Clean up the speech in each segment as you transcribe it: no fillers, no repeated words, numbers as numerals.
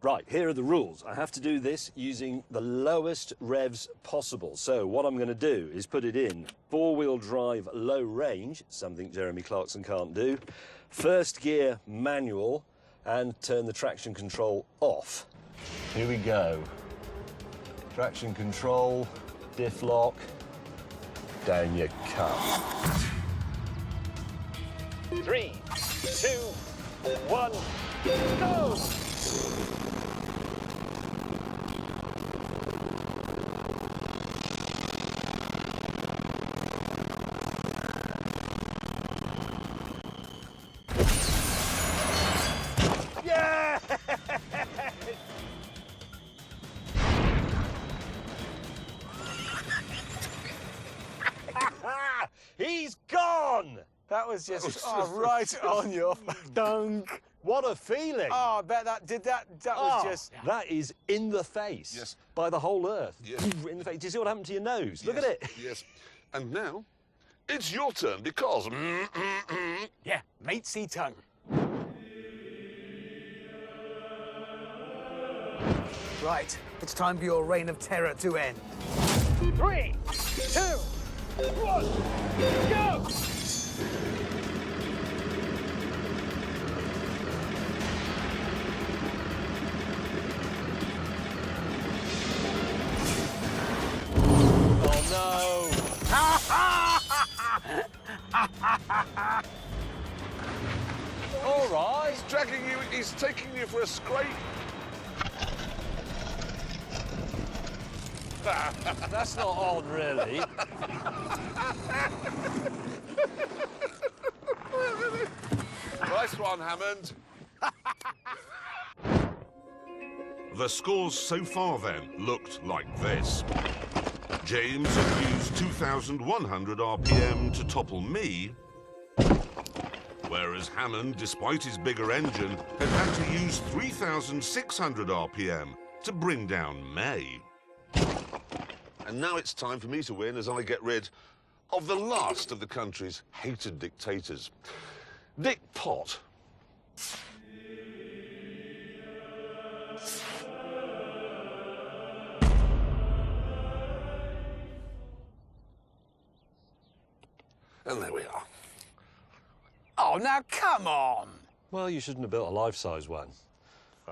Right, here are the rules. I have to do this using the lowest revs possible. So what I'm going to do is put it in four-wheel drive low range, something Jeremy Clarkson can't do, first gear manual, and turn the traction control off. Here we go. Traction control, diff lock, down you come. 3, 2, 1, go! Yeah! He's gone! That was just right on your dunk. What a feeling! Oh, I bet that was just... That is in the face. Yes. By the whole earth. Yes. In the face. Do you see what happened to your nose? Look at it. Yes. And now, it's your turn because... Yeah, matey tongue. Right, it's time for your reign of terror to end. 3, 2, 1, go! Oh no! All right. He's dragging you, he's taking you for a scrape. That's not odd, really. Nice one, Hammond. The scores so far, then, looked like this. James had used 2,100 RPM to topple me, whereas Hammond, despite his bigger engine, had to use 3,600 RPM to bring down May. And now it's time for me to win as I get rid of the last of the country's hated dictators, Dick Pott. And there we are. Oh, now come on! Well, you shouldn't have built a life-size one.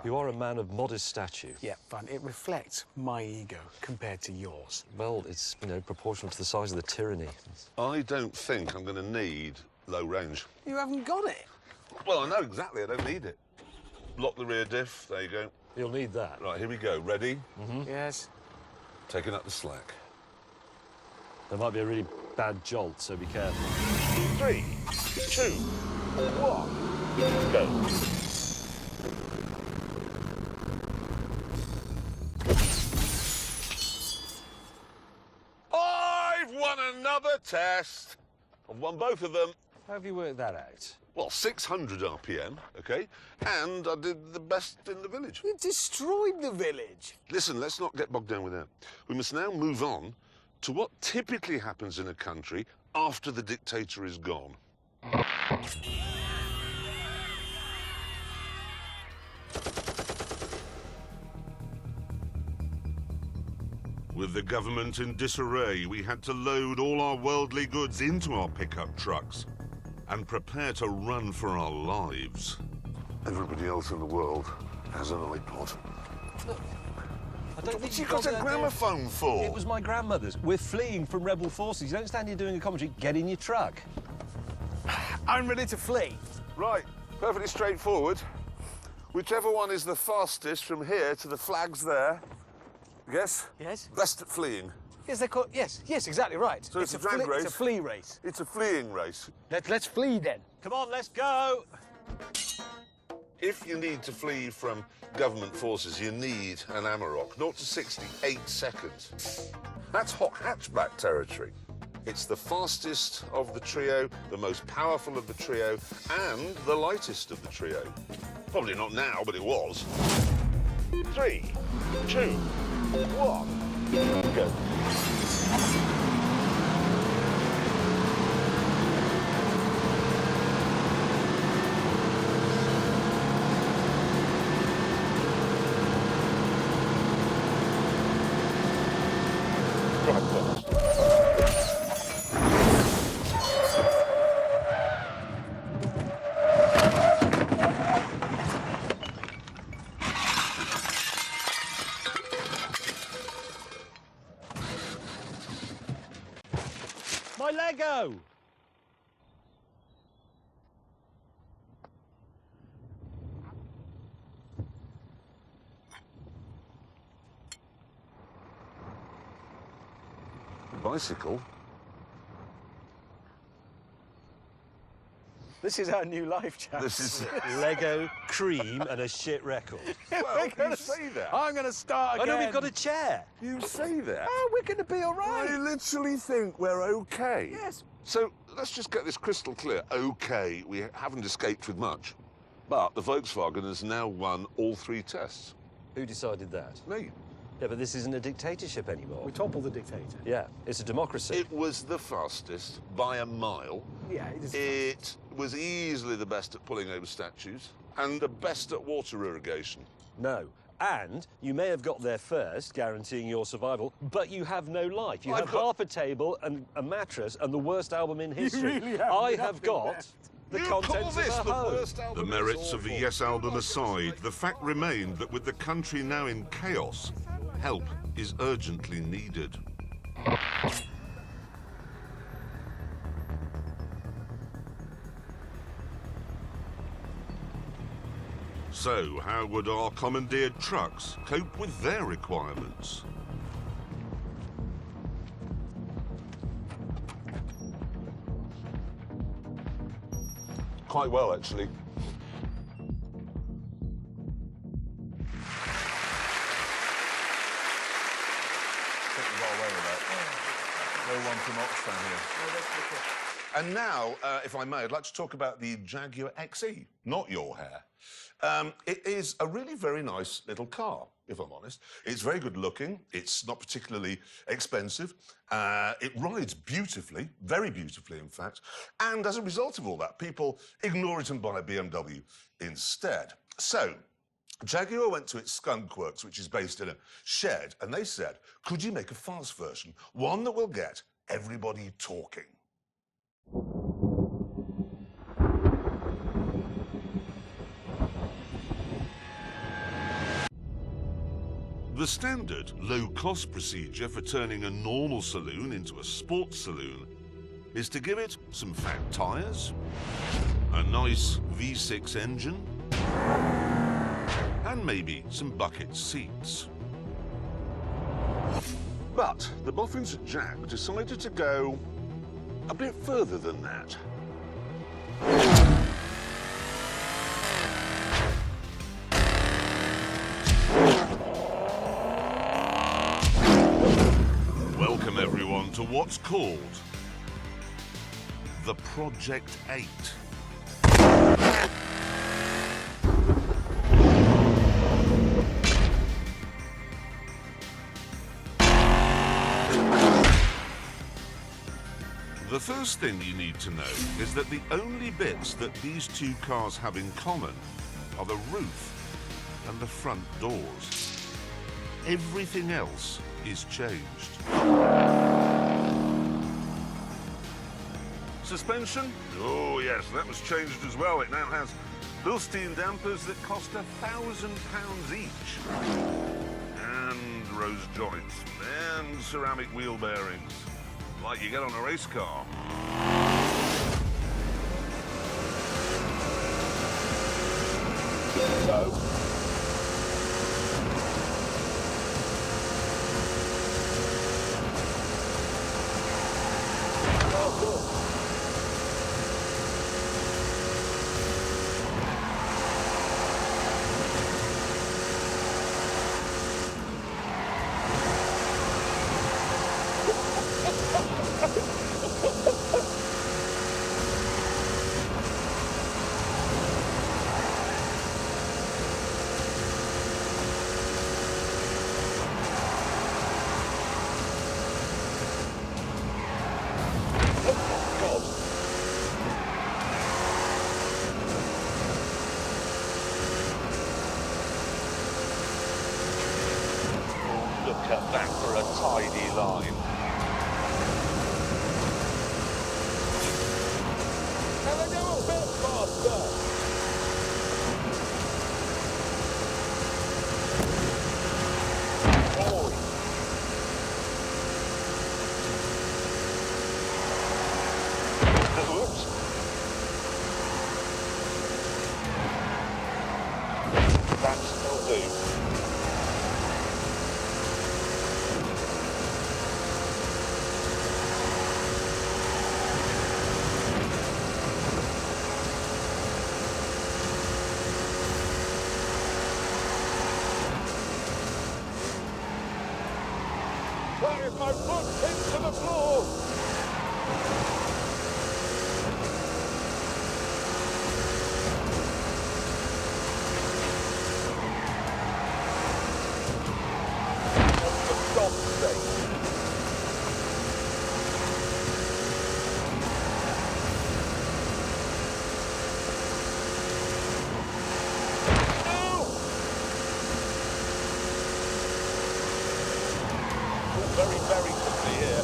You are a man of modest stature. Yeah, fun. It reflects my ego compared to yours. Well, it's, proportional to the size of the tyranny. I don't think I'm going to need low range. You haven't got it. Well, I know exactly. I don't need it. Lock the rear diff. There you go. You'll need that. Right, here we go. Ready? Yes. Taking up the slack. There might be a really bad jolt, so be careful. 3, 2, 1, go. I've won another test. I've won both of them. How have you worked that out? Well, 600 RPM, OK? And I did the best in the village. You destroyed the village. Listen, let's not get bogged down with that. We must now move on to what typically happens in a country after the dictator is gone. With the government in disarray, we had to load all our worldly goods into our pickup trucks and prepare to run for our lives. Everybody else in the world has an iPod. I don't What's you got a gramophone for? It was my grandmother's. We're fleeing from rebel forces. You don't stand here doing a commentary. Get in your truck. I'm ready to flee. Right, perfectly straightforward. Whichever one is the fastest from here to the flags there, yes? Yes? Best at fleeing. Yes, they're called... Yes, exactly right. So it's a drag race? It's a flea race. It's a fleeing race. Let's flee then. Come on, let's go. If you need to flee from government forces, you need an Amarok. 0 to 60, 8 seconds. That's hot hatchback territory. It's the fastest of the trio, the most powerful of the trio, and the lightest of the trio. Probably not now, but it was. 3, 2, 1, go. Right, look. My Lego! Bicycle? This is our new life, chaps. This is... Lego, cream, and a shit record. Well, you say that. I'm going to start Oh again. no, we've got a chair. You say that. Oh, we're going to be all I right. literally think we're okay. Yes. So let's just get this crystal clear. Okay, we haven't escaped with much. But the Volkswagen has now won all 3 tests. Who decided that? Me. Yeah, but this isn't a dictatorship anymore. We topple the dictator. Yeah, it's a democracy. It was the fastest by a mile. Yeah, it is. It was easily the best at pulling over statues and the best at water irrigation. No. And you may have got there first, guaranteeing your survival, but you have no life. You I've have got- half a table and a mattress and the worst album in history. really have I nothing have got left. the You call contents this of the a home. worst album? The merits of the Yes album aside, the fact remained that with the country now in chaos, help is urgently needed. So, how would our commandeered trucks cope with their requirements? Quite well, actually. I think we got away with that. No one from Oxfam here. And now, if I may, I'd like to talk about the Jaguar XE, not your hair. It is a really very nice little car, if I'm honest. It's very good looking. It's not particularly expensive. It rides beautifully, very beautifully, in fact. And as a result of all that, people ignore it and buy a BMW instead. So, Jaguar went to its Skunk Works, which is based in a shed, and they said, could you make a fast version, one that will get everybody talking? The standard low-cost procedure for turning a normal saloon into a sports saloon is to give it some fat tyres, a nice V6 engine, and maybe some bucket seats. But the boffins at Jag decided to go a bit further than that. Welcome everyone to what's called the Project 8. The first thing you need to know is that the only bits that these two cars have in common are the roof and the front doors. Everything else is changed. Suspension? Oh yes, that was changed as well. It now has Bilstein dampers that cost £1,000 each. And rose joints and ceramic wheel bearings, like you get on a race car. Look at that for a tidy line. Whoops. That'll do. Where is my foot into the floor? For God's sake. Very, very quickly here.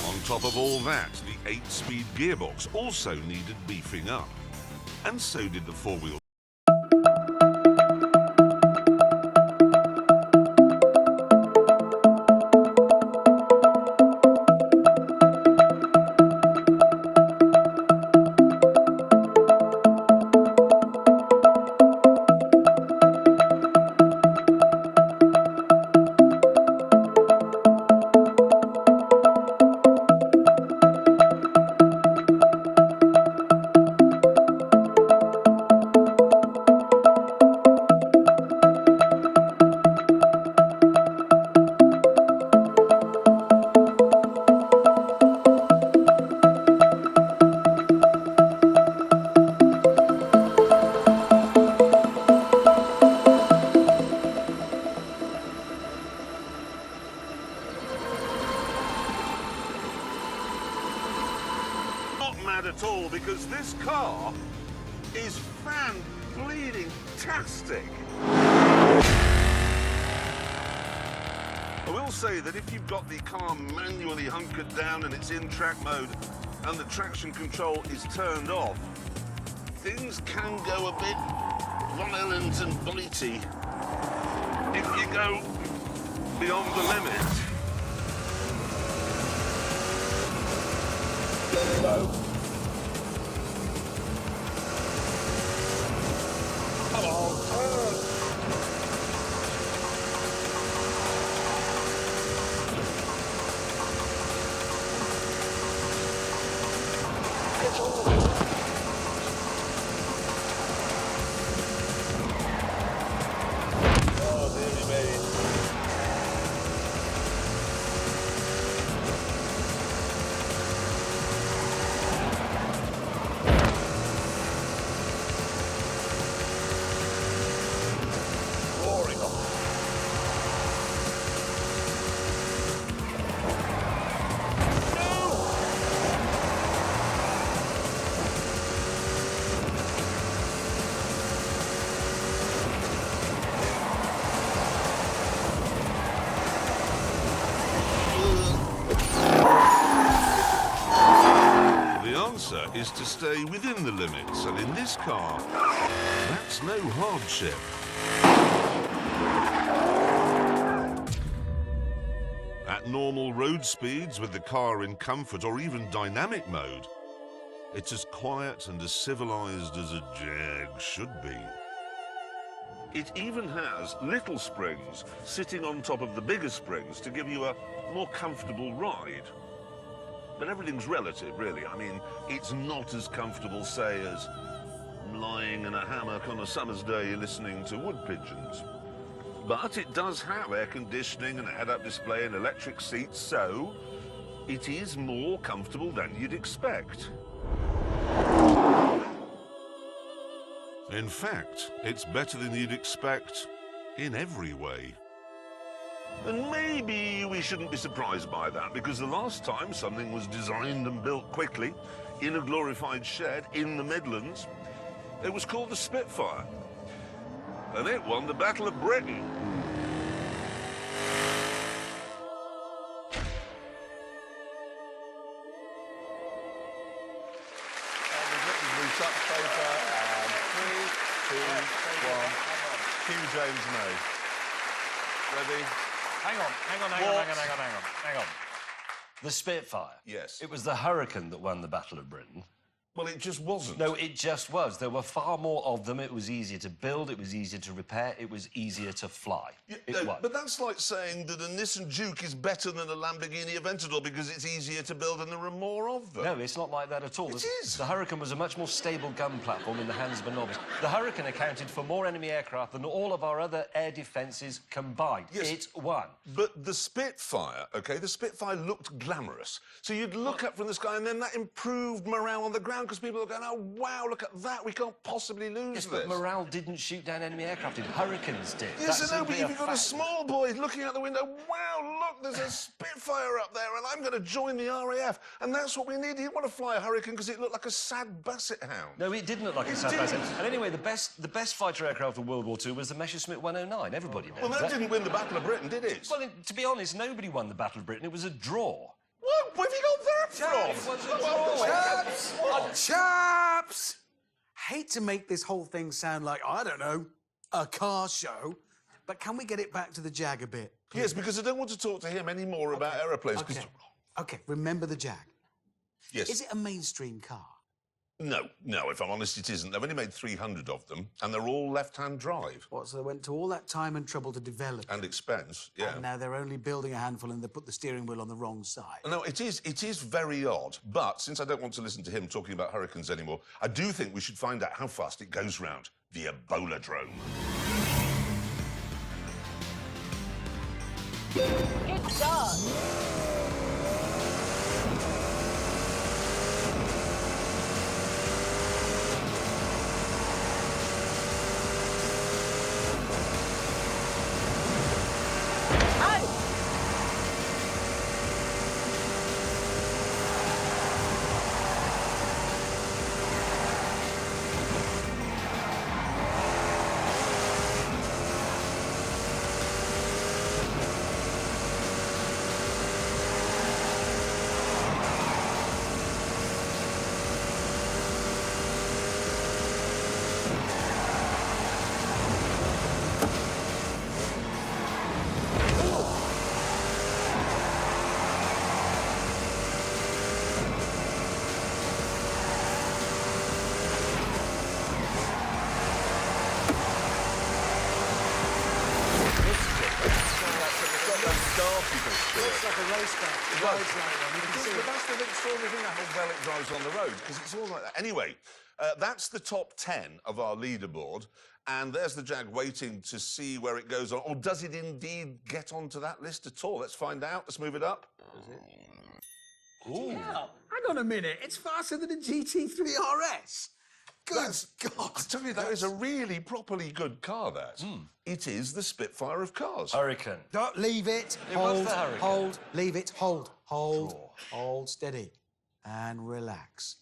On top of all that, the 8-speed gearbox also needed beefing up. And so did the four-wheel. At all, because this car is fan-bleeding-tastic. I will say that if you've got the car manually hunkered down and it's in track mode and the traction control is turned off, things can go a bit violent and bitey if you go beyond the limit. No. Come on, turn! Oh, dearie me. Is to stay within the limits, and in this car, that's no hardship. At normal road speeds, with the car in comfort or even dynamic mode, it's as quiet and as civilized as a Jag should be. It even has little springs sitting on top of the bigger springs to give you a more comfortable ride. But everything's relative, really. I mean, it's not as comfortable, say, as lying in a hammock on a summer's day listening to wood pigeons. But it does have air conditioning and a head-up display and electric seats, so it is more comfortable than you'd expect. In fact, it's better than you'd expect in every way. And maybe we shouldn't be surprised by that, because the last time something was designed and built quickly in a glorified shed in the Midlands, it was called the Spitfire. And it won the Battle of Britain. Cue James May. Ready? Hang on. The Spitfire. Yes. It was the Hurricane that won the Battle of Britain. Well, it just wasn't. No, it just was. There were far more of them. It was easier to build. It was easier to repair. It was easier to fly. It was. But that's like saying that a Nissan Juke is better than a Lamborghini Aventador because it's easier to build and there are more of them. No, it's not like that at all. It is. The Hurricane was a much more stable gun platform in the hands of a novice. The Hurricane accounted for more enemy aircraft than all of our other air defences combined. Yes. It won. But the Spitfire, OK, the Spitfire looked glamorous. So you'd look up from the sky and then that improved morale on the ground because people were going, oh, wow, look at that. We can't possibly lose Yes, this. but morale didn't shoot down enemy aircraft. Hurricanes did. Yes, I know, but simply if you've got a fact. small boy looking out the window, wow, look, there's a Spitfire up there and I'm going to join the RAF. And that's what we need. He didn't want to fly a Hurricane because it looked like a sad basset hound. No, it didn't look like a It sad didn't. basset. And anyway, the best fighter aircraft of World War II was the Messerschmitt 109. Everybody knows Well, that didn't win the Battle of Britain, did it? Well, to be honest, nobody won the Battle of Britain. It was a draw. What? Where have you got that from? It was a draw. Chaps! Hate to make this whole thing sound like, I don't know, a car show, but can we get it back to the Jag a bit? Yes, because I don't want to talk to him any more about aeroplanes. 'cause- Okay, remember the Jag. Yes. Is it a mainstream car? No, if I'm honest, it isn't. They've only made 300 of them, and they're all left-hand drive. What, so they went to all that time and trouble to develop it, And expense, yeah. and now they're only building a handful and they put the steering wheel on the wrong side? No, it is very odd, but since I don't want to listen to him talking about Hurricanes anymore, I do think we should find out how fast it goes round the Ebola drome. It's done. Looks like a race car. It rides like one. You can see But it. that's the extraordinary thing, how well it drives on the road, because it's all like that. Anyway, that's the top 10 of our leaderboard, and there's the Jag waiting to see where it goes on. Or does it indeed get onto that list at all? Let's find out. Let's move it up. Ooh. Hang on a minute. It's faster than a GT3 RS. Good God. I tell you, that is a really properly good car, that. It is the Spitfire of cars. Hurricane. Don't leave it. It was Hold, the Hurricane. hold, leave it, hold, hold, Draw. hold, steady, and relax,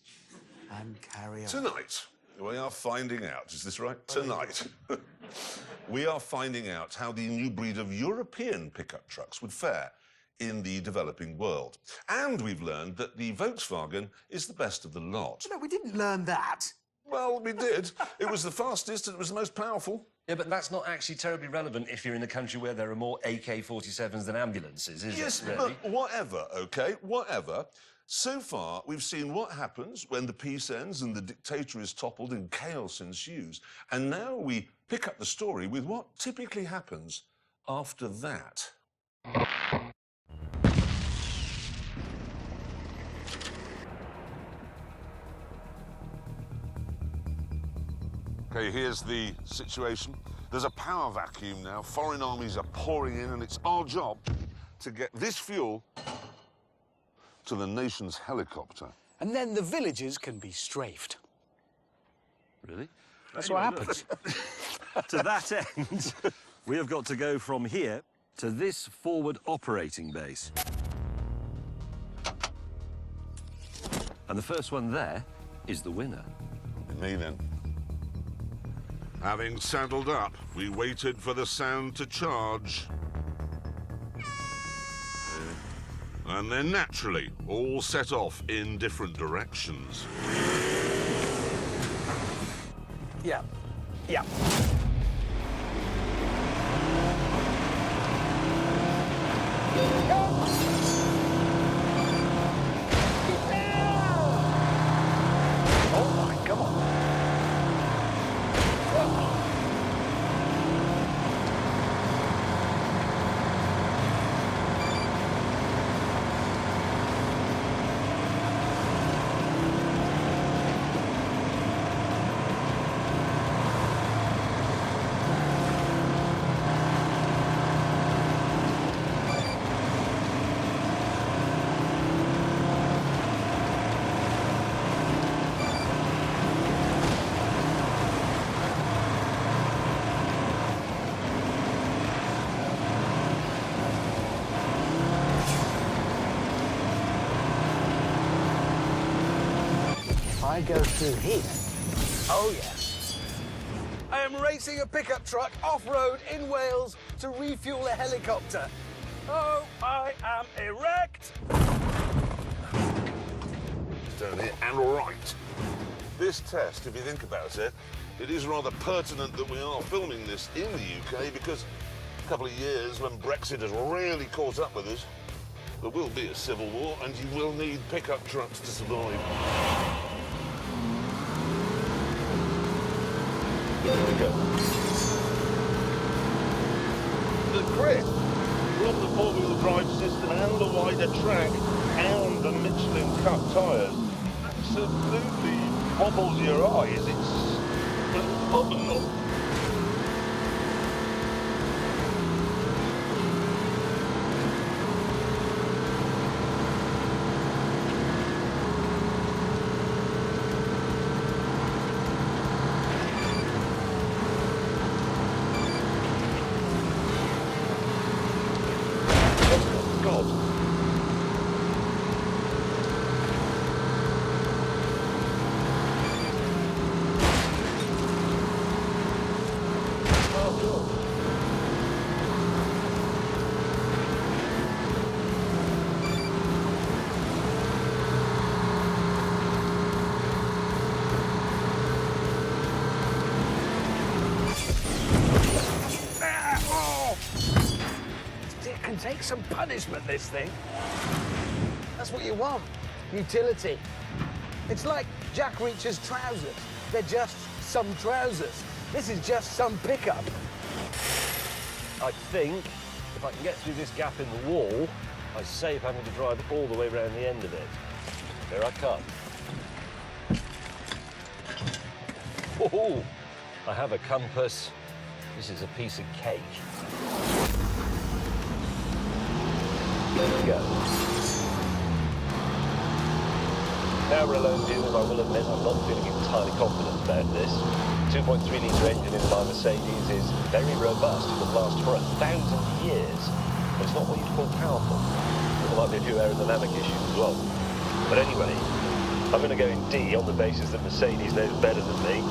and carry on. Tonight, we are finding out, is this right? Tonight, we are finding out how the new breed of European pickup trucks would fare in the developing world. And we've learned that the Volkswagen is the best of the lot. No, we didn't learn that. Well, we did. It was the fastest and it was the most powerful. Yeah, but that's not actually terribly relevant if you're in a country where there are more AK-47s than ambulances, is Yes, it, really? but whatever, OK? Whatever. So far, we've seen what happens when the peace ends and the dictator is toppled and chaos ensues. And now we pick up the story with what typically happens after that. OK, here's the situation. There's a power vacuum now. Foreign armies are pouring in, and it's our job to get this fuel to the nation's helicopter. And then the villagers can be strafed. Really? That's what happens. To that end, we have got to go from here to this forward operating base. And the first one there is the winner. Me then. Having saddled up, we waited for the sound to charge. And then naturally, all set off in different directions. Yeah. Yeah. Oh my, come on. I go through here. Oh, yes. I am racing a pickup truck off-road in Wales to refuel a helicopter. Oh, I am erect. Down here and right. This test, if you think about it, it is rather pertinent that we are filming this in the UK because a couple of years when Brexit has really caught up with us, there will be a civil war and you will need pickup trucks to survive. There we go. The grip from the four-wheel drive system and the wider track and the Michelin Cup tyres absolutely bobbles your eyes. It's phenomenal. God. It can take some punishment, this thing. That's what you want. Utility. It's like Jack Reacher's trousers. They're just some trousers. This is just some pickup. I think if I can get through this gap in the wall, I save having to drive all the way around the end of it. Here I come. Oh, I have a compass. This is a piece of cake. There we go. Now we're alone here, and I will admit I'm not feeling entirely confident about this. 2.3-litre engine in my Mercedes is very robust. It will last for 1,000 years. But it's not what you'd call powerful. There might be a few aerodynamic issues as well. But anyway, I'm going to go in D on the basis that Mercedes knows better than me.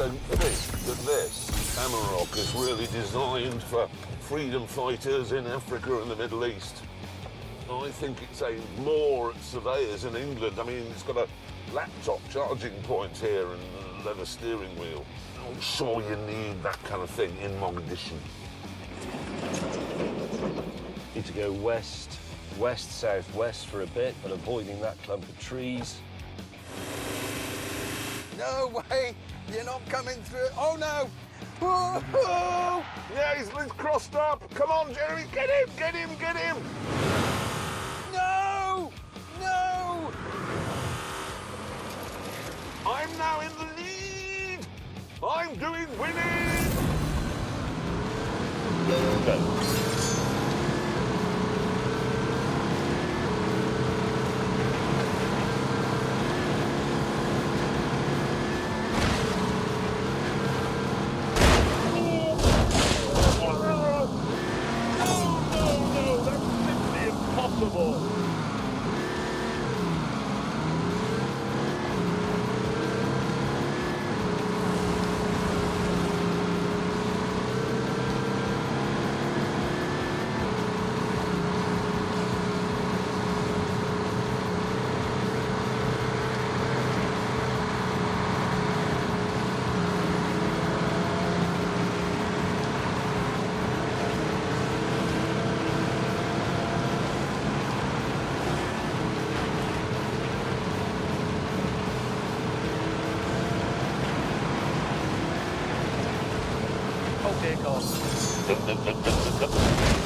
don't think that this Amarok is really designed for freedom fighters in Africa and the Middle East. I think it's aimed more at surveyors in England. I mean, it's got a laptop charging point here and a leather steering wheel. I'm sure you need that kind of thing in Mogadishu. Need to go west, southwest for a bit, but avoiding that clump of trees. No way! You're not coming through. Oh no! Whoa! Yeah, he's crossed up. Come on, Jeremy, get him, get him, get him! No! No! I'm now in the lead! I'm doing winning! Go. Oh dear God.